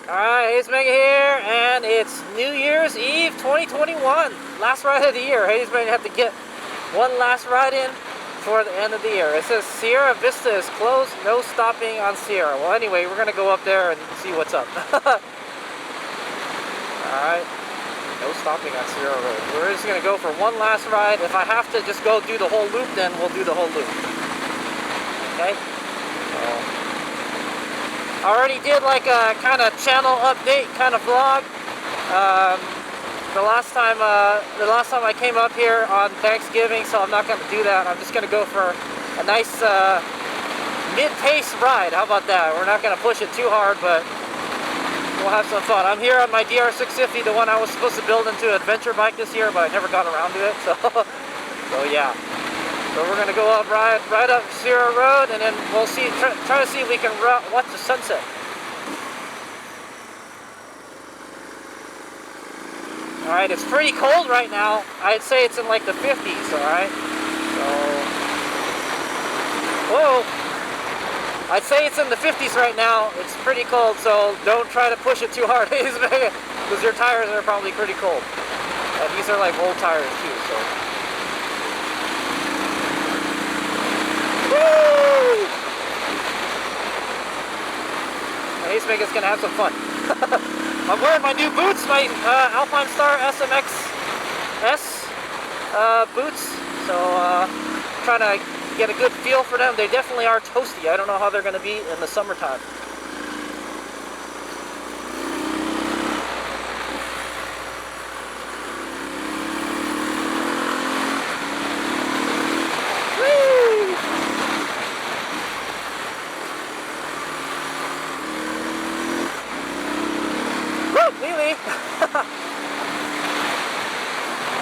Alright, HadesOmega here, and it's New Year's Eve 2021. Last ride of the year. HadesOmega have to get one last ride in before the end of the year. It says Sierra Vista is closed, no stopping on Sierra. Well, anyway, we're going to go up there and see what's up. Alright, no stopping on Sierra Road. We're just going to go for one last ride. If I have to just go do the whole loop, then we'll do the whole loop. Okay? I already did like a kind of channel update kind of vlog. The last time I came up here on Thanksgiving, so I'm not going to do that. I'm just going to go for a nice mid-pace ride. How about that? We're not going to push it too hard, but we'll have some fun. I'm here on my DR650, the one I was supposed to build into an adventure bike this year, but I never got around to it. So yeah. So we're gonna go up right up Sierra Road, and then we'll see. Try to see if we can watch the sunset. All right, it's pretty cold right now. I'd say it's in like the 50s. All right. So, whoa. I'd say it's in the 50s right now. It's pretty cold, so don't try to push it too hard, because your tires are probably pretty cold. And these are like old tires too, so. Woo! HadesOmega's gonna have some fun. I'm wearing my new boots, my Alpine Star SMX S boots. So trying to get a good feel for them. They definitely are toasty. I don't know how they're gonna be in the summertime.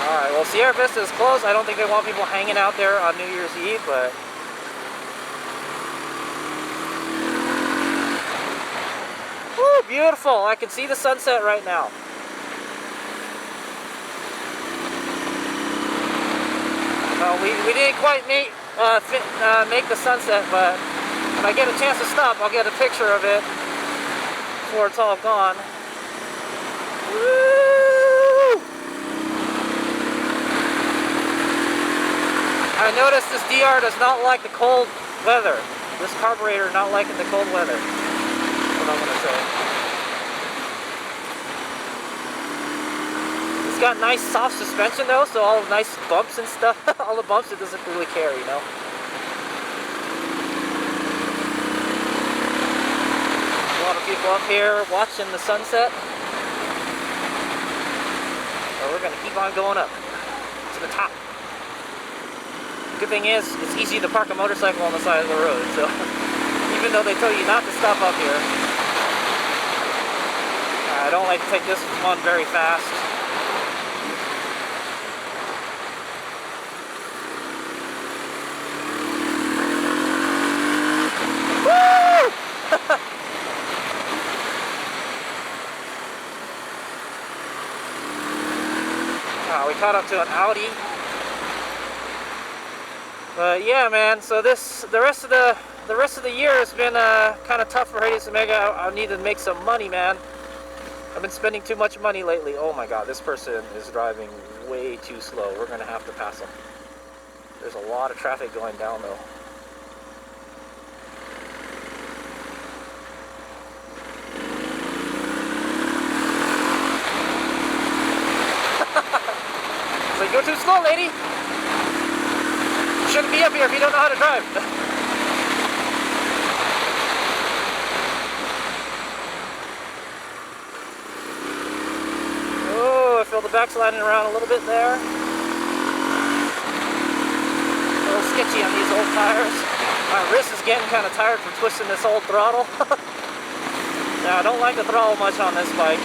Alright, well, Sierra Vista is closed. I don't think they want people hanging out there on New Year's Eve, but woo, beautiful. I can see the sunset right now. Well, we didn't quite make the sunset, but when I get a chance to stop, I'll get a picture of it before it's all gone. Woo! I noticed this DR does not like the cold weather. This carburetor not liking the cold weather. That's what I'm gonna say. It's got nice soft suspension though, so all the nice bumps and stuff, all the bumps it doesn't really care, you know. A lot of people up here watching the sunset. We're going to keep on going up to the top. The good thing is, it's easy to park a motorcycle on the side of the road, so even though they tell you not to stop up here, I don't like to take this one very fast. Woo! We caught up to an Audi, but yeah, man. So the rest of the year has been kind of tough for HadesOmega. I need to make some money, man. I've been spending too much money lately. Oh my God, this person is driving way too slow. We're gonna have to pass them. There's a lot of traffic going down though. You're too slow, lady. You shouldn't be up here if you don't know how to drive. Oh, I feel the back sliding around a little bit there. A little sketchy on these old tires. My wrist is getting kind of tired from twisting this old throttle. Now, I don't like the throttle much on this bike.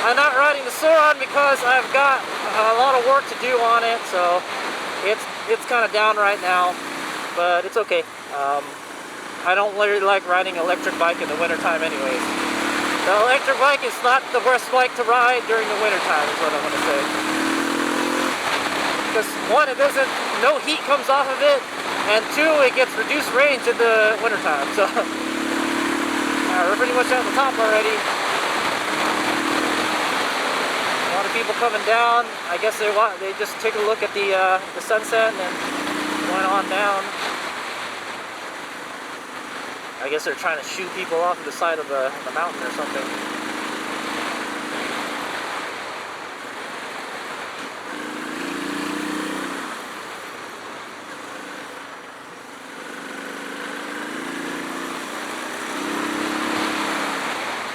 I'm not riding the Soron because I've got a lot of work to do on it, so it's kind of down right now, but it's okay. I don't really like riding an electric bike in the wintertime anyways. The electric bike is not the worst bike to ride during the winter time, is what I want to say. Because one, no heat comes off of it, and two, it gets reduced range in the winter time. So we're pretty much at the top already. A lot of people coming down. I guess they just took a look at the sunset and then went on down. I guess they're trying to shoo people off the side of the mountain or something.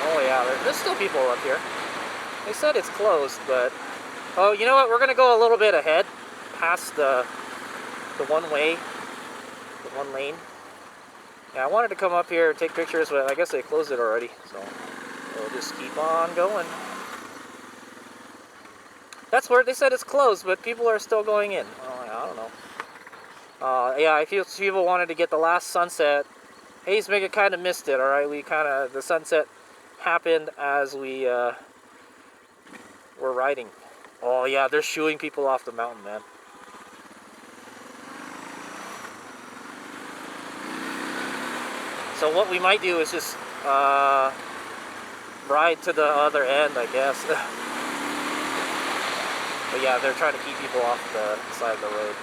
Oh yeah, there's still people up here. They said it's closed, but... Oh, you know what? We're going to go a little bit ahead, past the one way, the one lane. Yeah, I wanted to come up here and take pictures, but I guess they closed it already, so we'll just keep on going. That's where they said it's closed, but people are still going in. Oh, I don't know. Yeah, I feel people wanted to get the last sunset. HadesOmega kind of missed it, alright? The sunset happened as we were riding. Oh, yeah, they're shooing people off the mountain, man. So what we might do is just ride to the other end, I guess. But yeah, they're trying to keep people off the side of the road.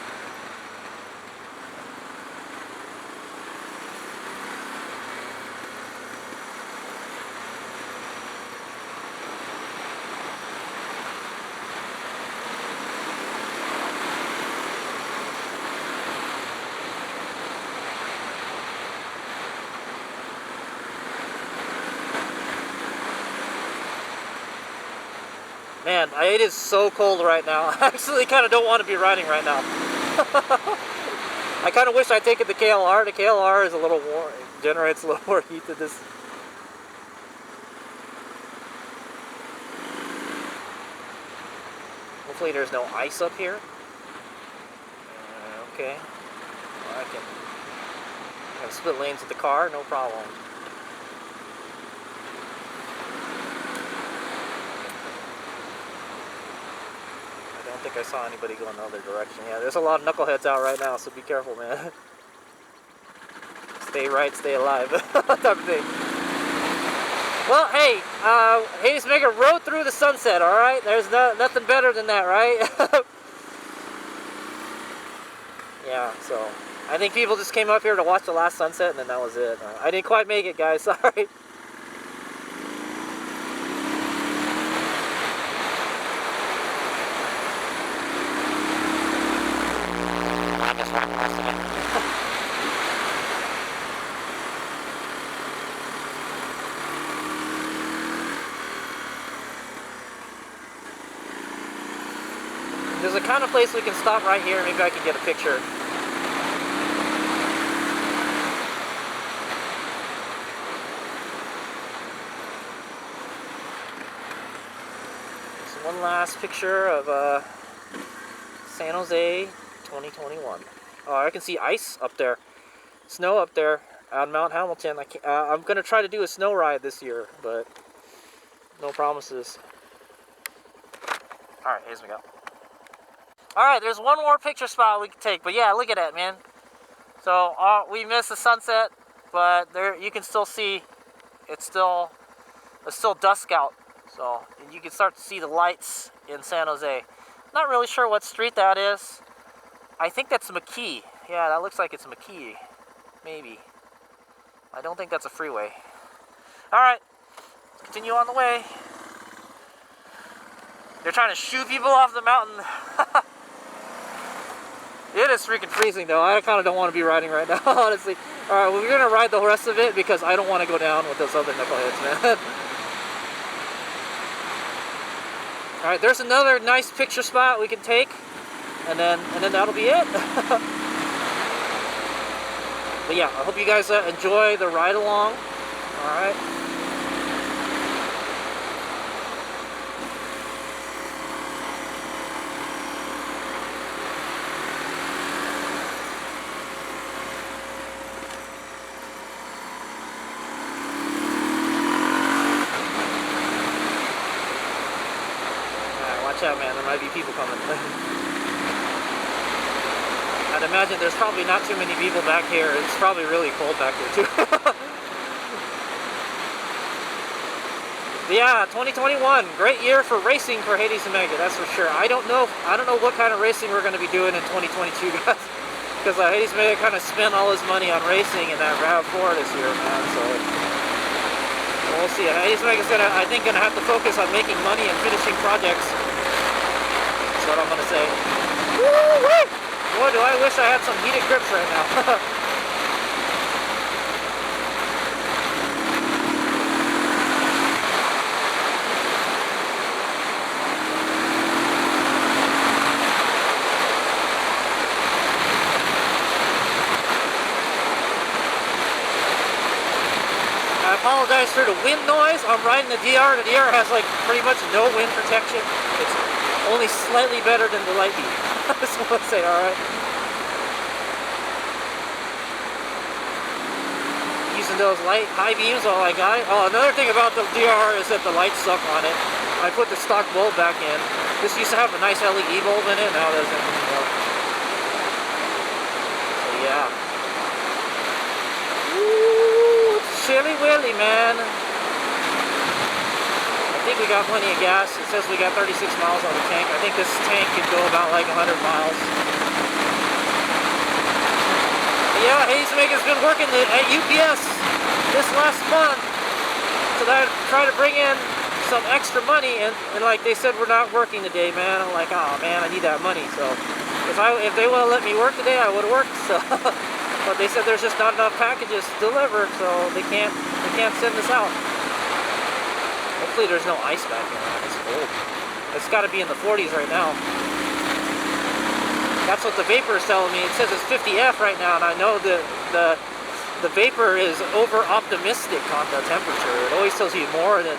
Man, it is so cold right now. I actually kind of don't want to be riding right now. I kind of wish I'd taken the KLR. The KLR is a little warm, generates a little more heat than this. Hopefully there's no ice up here. Okay. I can split lanes with the car, no problem. I don't think I saw anybody going the other direction. Yeah, there's a lot of knuckleheads out right now, so be careful, man. Stay right, stay alive. Type of thing. Well, hey, HadesOmega rode through the sunset, alright? There's nothing better than that, right? Yeah, so I think people just came up here to watch the last sunset, and then that was it. I didn't quite make it, guys, sorry. There's a kind of place we can stop right here. Maybe I can get a picture. Just one last picture of San Jose 2021. Oh, I can see ice up there. Snow up there on Mount Hamilton. I'm going to try to do a snow ride this year, but no promises. Alright, here's we go. Alright, there's one more picture spot we can take, but yeah, look at that, man. So, we missed the sunset, but there you can still see it's still dusk out. So, and you can start to see the lights in San Jose. Not really sure what street that is. I think that's McKee. Yeah, that looks like it's McKee. Maybe. I don't think that's a freeway. Alright, let's continue on the way. They're trying to shoo people off the mountain. It is freaking freezing though. I kind of don't want to be riding right now, honestly. Alright, well, we're going to ride the rest of it because I don't want to go down with those other knuckleheads, man. Alright, there's another nice picture spot we can take. And then that'll be it. But yeah, I hope you guys enjoy the ride along. Alright. Snapchat, man. There might be people coming. I'd imagine there's probably not too many people back here. It's probably really cold back here too. But yeah, 2021, great year for racing for Hades Omega, that's for sure. I don't know what kind of racing we're going to be doing in 2022, guys. Because Hades Omega kind of spent all his money on racing in that RAV4 this year, man. So we'll see. Hades Omega's I think, gonna have to focus on making money and finishing projects. That's what I'm gonna say. Woo-wee! Boy, do I wish I had some heated grips right now. I apologize for the wind noise. I'm riding the DR. The DR has like pretty much no wind protection. It's only slightly better than the light beam. I just want to say, alright. Using those high beams all I got. Oh, another thing about the DR is that the lights suck on it. I put the stock bulb back in. This used to have a nice LED bulb in it, now there's nothing anymore. So yeah. Woo, chilly willy, man. I think we got plenty of gas. It says we got 36 miles on the tank. I think this tank could go about like 100 miles. But yeah, Hades Omega's been working at UPS this last month to try to bring in some extra money, and like they said, we're not working today, man. I'm like, oh man, I need that money. So if they would have let me work today, I would have worked. So, but they said there's just not enough packages to deliver, so they can't send us out. Hopefully there's no ice back here, man. It's cold. It's got to be in the 40s right now. That's what the vapor is telling me. It says it's 50F right now, and I know the vapor is over optimistic on the temperature. It always tells you more than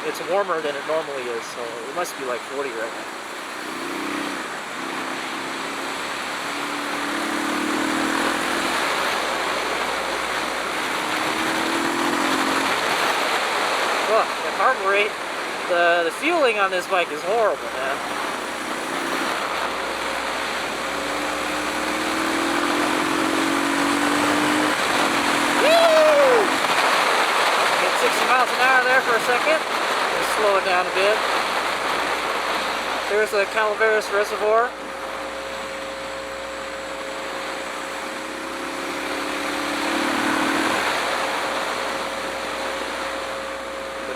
it's warmer than it normally is, so it must be like 40 right now. Oh, the carburet, the fueling on this bike is horrible, man. Woo! Get 60 miles an hour there for a second. Let's slow it down a bit. There's the Calaveras Reservoir.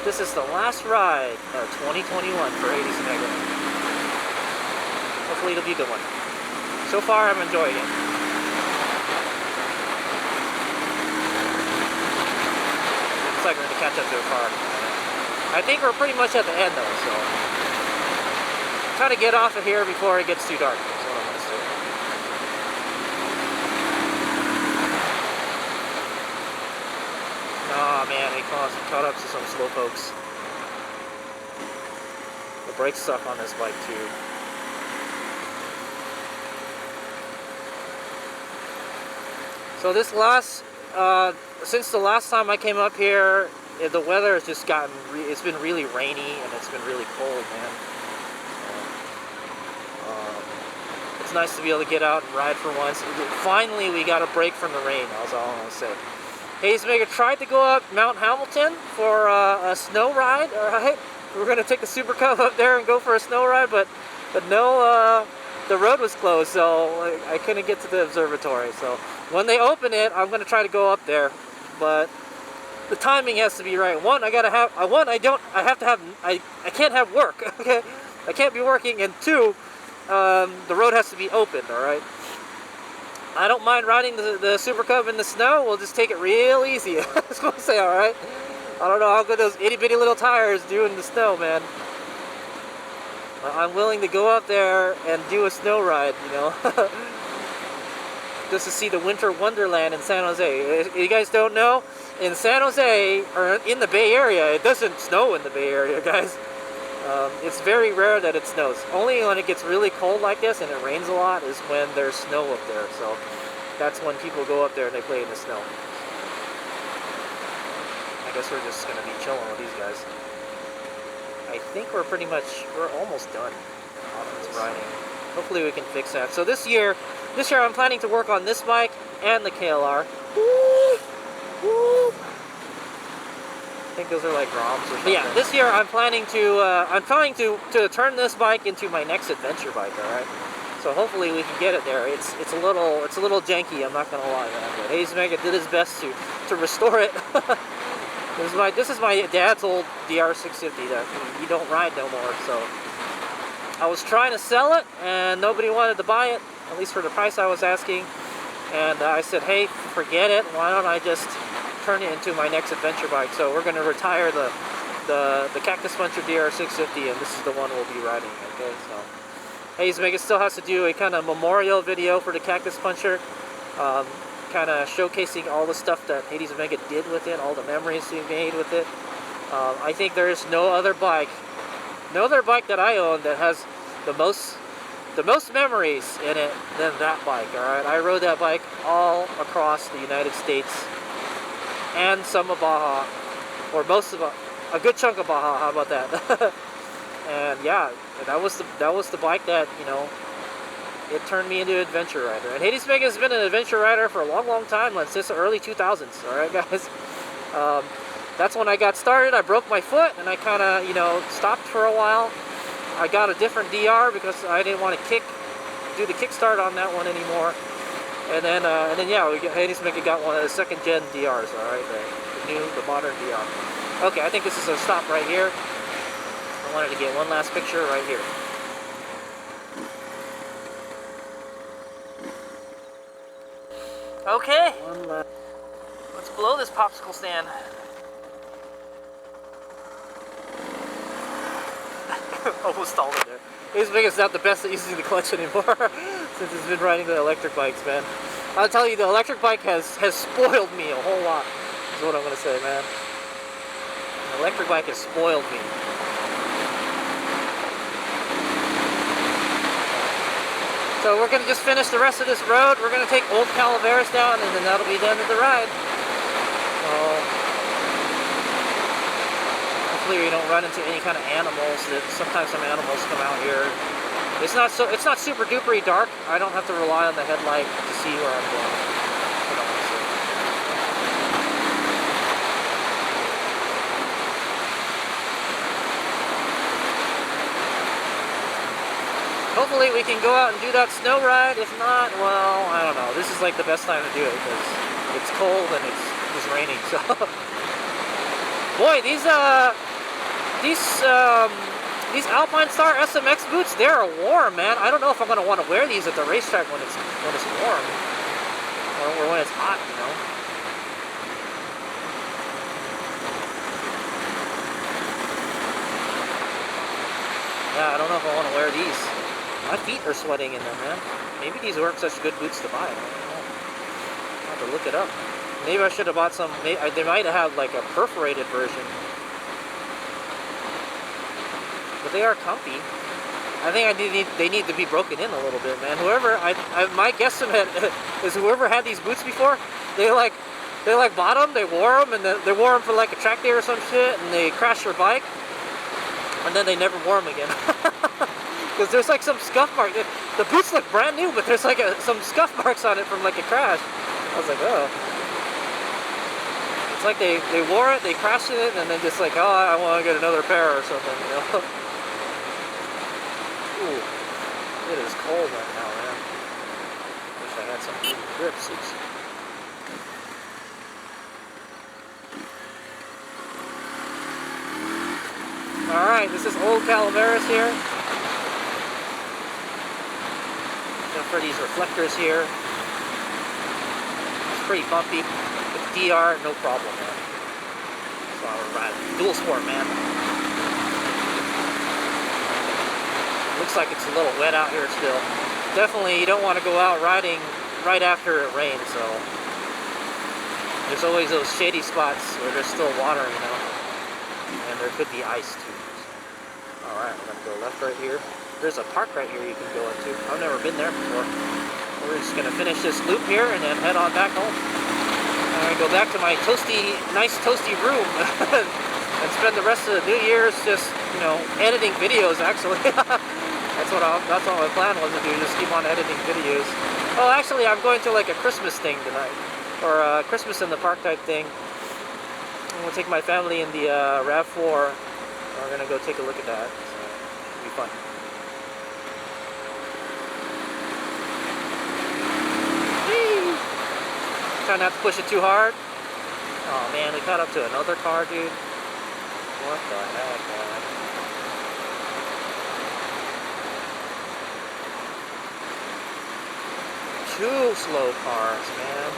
This is the last ride of 2021 for Hades Omega. Hopefully it'll be a good one. So far, I'm enjoying it. Looks like we're going to catch up to a car. I think we're pretty much at the end though, so try to get off of here before it gets too dark. That's what I'm going to say. Oh man, we caught up to some slow pokes. The brakes suck on this bike too. So this since the last time I came up here, the weather has just gotten, it's been really rainy and it's been really cold, man. It's nice to be able to get out and ride for once. Finally, we got a break from the rain, that's all I'm going to say. Hades Omega tried to go up Mount Hamilton for a snow ride, alright? We were going to take the Super Cub up there and go for a snow ride, but no, the road was closed, so I couldn't get to the observatory. So when they open it, I'm going to try to go up there, but the timing has to be right. One, I can't have work, okay? I can't be working, and two, the road has to be opened, alright? I don't mind riding the Super Cub in the snow. We'll just take it real easy. I was going to say, alright? I don't know how good those itty bitty little tires do in the snow, man. I'm willing to go out there and do a snow ride, you know? Just to see the winter wonderland in San Jose. If you guys don't know, in San Jose, or in the Bay Area, it doesn't snow in the Bay Area, guys. It's very rare that it snows. Only when it gets really cold like this and it rains a lot is when there's snow up there. So that's when people go up there and they play in the snow. I guess we're just going to be chilling with these guys. I I think we're almost done on this riding. Hopefully we can fix that. So this year I'm planning to work on this bike and the KLR. Woo! Woo! I think those are like ROMs or something. But yeah, this year I'm planning to turn this bike into my next adventure bike. All right. So hopefully we can get it there. It's a little janky. I'm not gonna lie, man. But HadesOmega did his best to restore it. This is my dad's old DR650 that you don't ride no more. So I was trying to sell it, and nobody wanted to buy it, at least for the price I was asking. And I said, hey, forget it. Why don't I just turn it into my next adventure bike? So we're gonna retire the Cactus Puncher DR650, and this is the one we'll be riding. Okay, so HadesOmega still has to do a kind of memorial video for the Cactus Puncher, kind of showcasing all the stuff that HadesOmega did with it, all the memories he made with it. I think there is no other bike that I own that has the most memories in it than that bike. All right, I rode that bike all across the United States and some of Baja, or most of a good chunk of Baja. How about that? And yeah, that was the bike that, you know, it turned me into an adventure rider. And HadesOmega has been an adventure rider for a long time, since the early 2000s. All right, guys. That's when I got started. I broke my foot, and I kind of, you know, stopped for a while. I got a different DR because I didn't want to do the kickstart on that one anymore. And then yeah, HadesOmega got one of the second-gen DRs. All right, the modern DR. Okay, I think this is a stop right here. I wanted to get one last picture right here. Okay, let's blow this popsicle stand. Almost stalled it there. HadesOmega's not the best at using the clutch anymore since it's been riding the electric bikes, man. I'll tell you, the electric bike has spoiled me a whole lot, is what I'm going to say, man. The electric bike has spoiled me. So we're going to just finish the rest of this road. We're going to take Old Calaveras down, and then that'll be the end of the ride. So hopefully we don't run into any kind of animals. Sometimes some animals come out here. It's not super dupery dark. I don't have to rely on the headlight to see where I'm going. Hopefully we can go out and do that snow ride. If not, well, I don't know. This is like the best time to do it because it's cold and it's raining. So, boy, these Alpine Star SMX boots, they're warm, man. I don't know if I'm gonna want to wear these at the racetrack when it's warm or when it's hot, you know. Yeah, I don't know if I want to wear these. My feet are sweating in them, man. Maybe these weren't such good boots to buy. I don't know. I'll have to look it up. Maybe I should have bought some. They might have like a perforated version. But they are comfy. I think they need to be broken in a little bit, man. My guesstimate is whoever had these boots before, they bought them, they wore them, and they wore them for like a track day or some shit, and they crashed their bike, and then they never wore them again. Because there's like some scuff mark. The boots look brand new, but there's like some scuff marks on it from like a crash. I was like, oh. It's like they wore it, they crashed in it, and then just like, oh, I want to get another pair or something, you know. Ooh, it is cold right now, man. Wish I had some grips. Alright, this is Old Calaveras here. For these reflectors here. It's pretty bumpy. With DR, no problem, man. So I'll ride dual sport, man. Looks like it's a little wet out here still. Definitely, you don't want to go out riding right after it rains, so there's always those shady spots where there's still water, you know, and there could be ice too. Alright, we're gonna go left right here. There's a park right here you can go into. I've never been there before. We're just gonna finish this loop here and then head on back home. I'm gonna go back to my nice toasty room. and spend the rest of the New Year's just, you know, editing videos, actually. That's what my plan was to do, just keep on editing videos. Oh, actually, I'm going to like a Christmas thing tonight, or a Christmas in the Park type thing. I'm going to take my family in the RAV4. We're going to go take a look at that, so it'll be fun. Whee! Try not to push it too hard. Oh man, we caught up to another car, dude. What the heck, man? Two slow cars, man.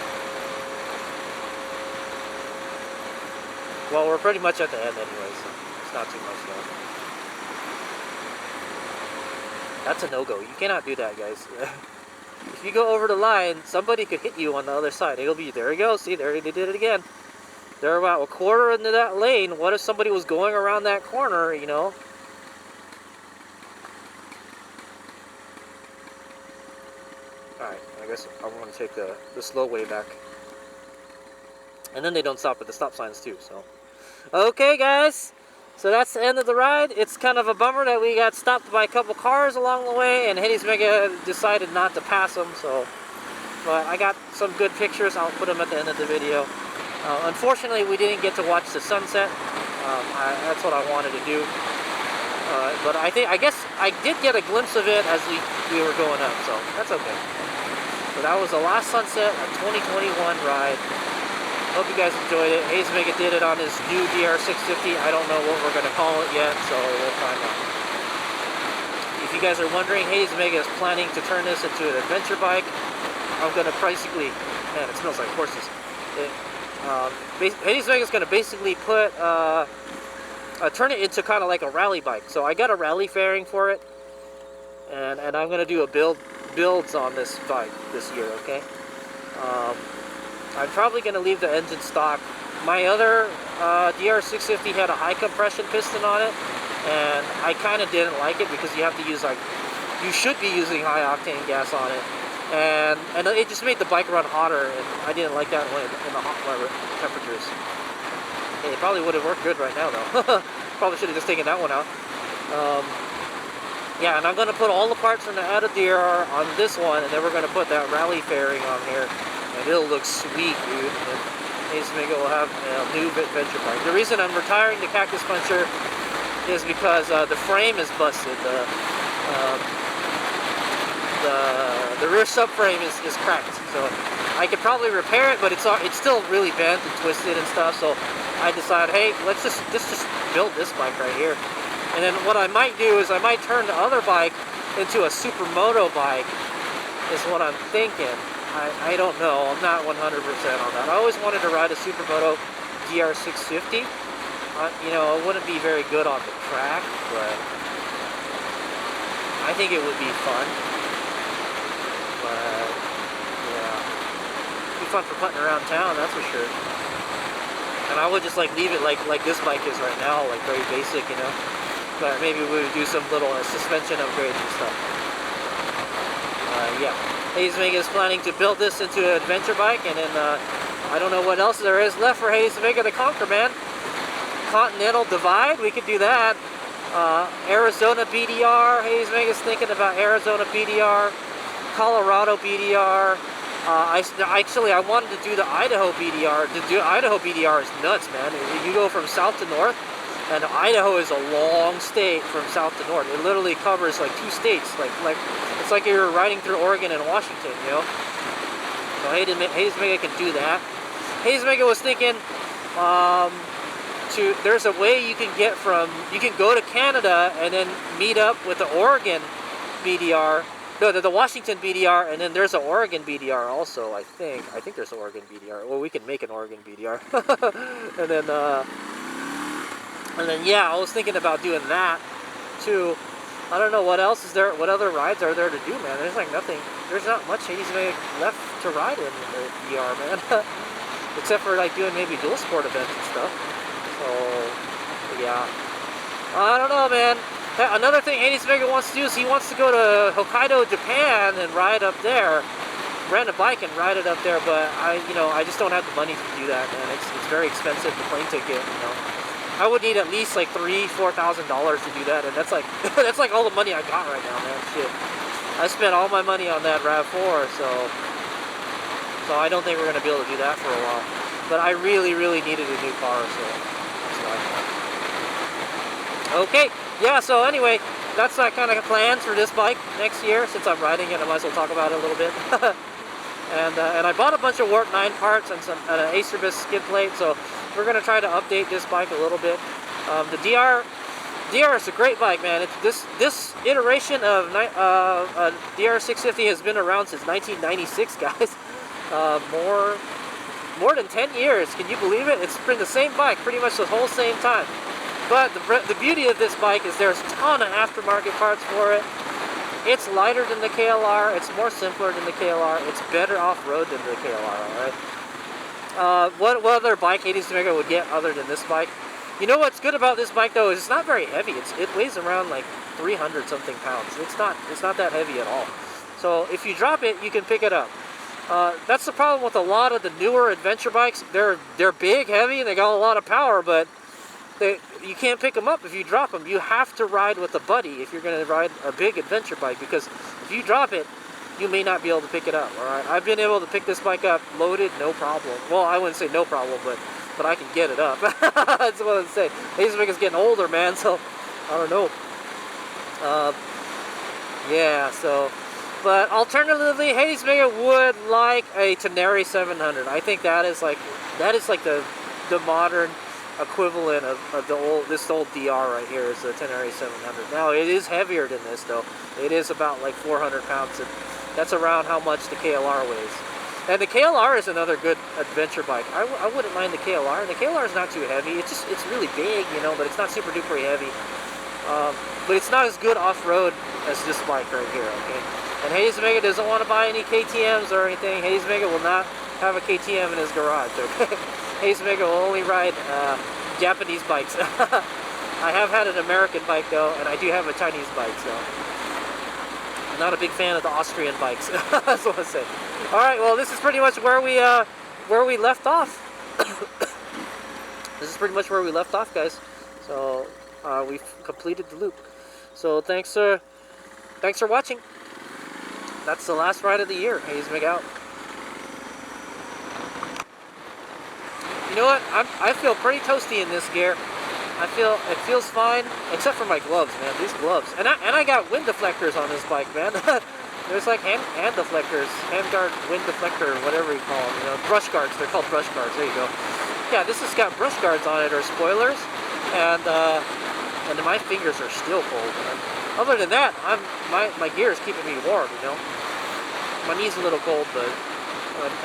Well, we're pretty much at the end anyway, so it's not too much though. That's a no-go. You cannot do that, guys. If you go over the line, somebody could hit you on the other side. It'll be, there you go, see, there they did it again. They're about a quarter into that lane. What if somebody was going around that corner, you know? Alright, I guess I'm going to take the slow way back. And then they don't stop at the stop signs too, so. Okay, guys. So that's the end of the ride. It's kind of a bummer that we got stopped by a couple cars along the way, and HadesOmega decided not to pass them, so. But I got some good pictures. I'll put them at the end of the video. Unfortunately, we didn't get to watch the sunset. That's what I wanted to do. But I guess I did get a glimpse of it as we were going up, so that's okay. So that was the last sunset, a 2021 ride. Hope you guys enjoyed it. HadesOmega did it on his new DR650. I don't know what we're going to call it yet, so we'll find out. If you guys are wondering, HadesOmega is planning to turn this into an adventure bike. I'm going to basically... Man, it smells like horses. HadesOmega is going to basically put... turn it into kind of like a rally bike. So I got a rally fairing for it. And I'm going to do a builds on this bike this year, okay? I'm probably going to leave the engine stock. My other DR650 had a high compression piston on it, and I kind of didn't like it because you have to use you should be using high octane gas on it, and it just made the bike run hotter, and I didn't like that in the hot weather temperatures. Hey, it probably would have worked good right now though. Probably should have just taken that one out. Yeah, and I'm going to put all the parts from the Ada DR on this one, and then we're going to put that rally fairing on here. And it'll look sweet, dude. And HadesOmega will have a new adventure bike. The reason I'm retiring the Cactus Puncher is because the frame is busted. The rear subframe is cracked. So I could probably repair it, but it's still really bent and twisted and stuff. So I decided, hey, let's just build this bike right here. And then what I might do is I might turn the other bike into a supermoto bike. Is what I'm thinking. I don't know. I'm not 100% on that. I always wanted to ride a Supermoto DR650. You know, it wouldn't be very good on the track, but I think it would be fun. But yeah, it'd be fun for putting around town, that's for sure. And I would just like leave it like this bike is right now, like very basic, you know. But maybe we would do some little suspension upgrades and stuff. Yeah. HadesOmega is planning to build this into an adventure bike, and then I don't know what else there is left for HadesOmega to conquer, man. Continental Divide, we could do that. Arizona BDR, HadesOmega is thinking about Arizona BDR, Colorado BDR. I wanted to do the Idaho BDR. Idaho BDR is nuts, man. You go from south to north, and Idaho is a long state from south to north. It literally covers like 2 states, like it's like you're riding through Oregon and Washington, you know? So HadesOmega can do that. HadesOmega was thinking, there's a way you can go to Canada and then meet up with the Oregon BDR, no, the Washington BDR, and then there's an Oregon BDR also, I think there's an Oregon BDR. Well, we can make an Oregon BDR. and then yeah, I was thinking about doing that too. I don't know what else is there. What other rides are there to do, man? There's like nothing. There's not much HadesOmega left to ride in the VR, man. Except for like doing maybe dual sport events and stuff. So yeah, I don't know, man. Another thing HadesOmega wants to do is he wants to go to Hokkaido, Japan, and ride up there. Rent a bike and ride it up there. But I just don't have the money to do that, man. It's very expensive, the plane ticket, you know. I would need at least like $3,000–4,000 to do that, and that's like that's like all the money I got right now, man. Shit, I spent all my money on that RAV4, so I don't think we're gonna be able to do that for a while. But I really needed a new car, so that's why. Okay, yeah. So anyway, that's kind of plans for this bike next year. Since I'm riding it, I might as well talk about it a little bit. And I bought a bunch of Warp 9 parts and an Acerbis skid plate, so we're gonna try to update this bike a little bit. The DR is a great bike, man. This iteration of DR 650 has been around since 1996, guys. More than 10 years. Can you believe it? It's been the same bike pretty much the whole same time. But the beauty of this bike is there's a ton of aftermarket parts for it. It's lighter than the KLR. It's more simpler than the KLR. It's better off-road than the KLR, alright? What other bike Hades Omega would get other than this bike? You know what's good about this bike though is it's not very heavy. It weighs around like 300 something pounds. It's not that heavy at all. So if you drop it, you can pick it up. That's the problem with a lot of the newer adventure bikes. They're big, heavy, and they got a lot of power, but you can't pick them up if you drop them. You have to ride with a buddy if you're going to ride a big adventure bike, because if you drop it, you may not be able to pick it up. All right, I've been able to pick this bike up loaded, no problem. Well, I wouldn't say no problem, but I can get it up. That's what I'd say. Hades Omega's getting older, man, so I don't know. Yeah, so. But alternatively, Hades Omega would like a Tenere 700. I think that is like the modern equivalent of this old DR right here is the Tenere 700. Now it is heavier than this though. It is about like 400 pounds, and that's around how much the KLR weighs. And the KLR is another good adventure bike. I wouldn't mind the KLR. The KLR is not too heavy. It's really big, you know, but it's not super duper heavy. But it's not as good off-road as this bike right here. Okay. And Hades Omega doesn't want to buy any KTMs or anything. Hades Omega will not have a KTM in his garage, okay? Hades Omega will only ride Japanese bikes. I have had an American bike though, and I do have a Chinese bike, so I'm not a big fan of the Austrian bikes. That's what I say. Alright, well this is pretty much where we left off. This is pretty much where we left off, guys. So we've completed the loop. So thanks for watching. That's the last ride of the year. Hades Omega out. You know what? I feel pretty toasty in this gear. It feels fine, except for my gloves, man. These gloves, and I got wind deflectors on this bike, man. There's like hand deflectors, hand guard, wind deflector, whatever you call them. You know, brush guards. They're called brush guards. There you go. Yeah, this has got brush guards on it or spoilers, and my fingers are still cold, man. Other than that, my gear is keeping me warm, you know. My knee's a little cold, but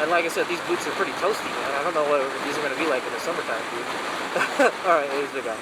and like I said, these boots are pretty toasty, man. I don't know what these are going to be like in the summertime, dude. All right, here's the guy.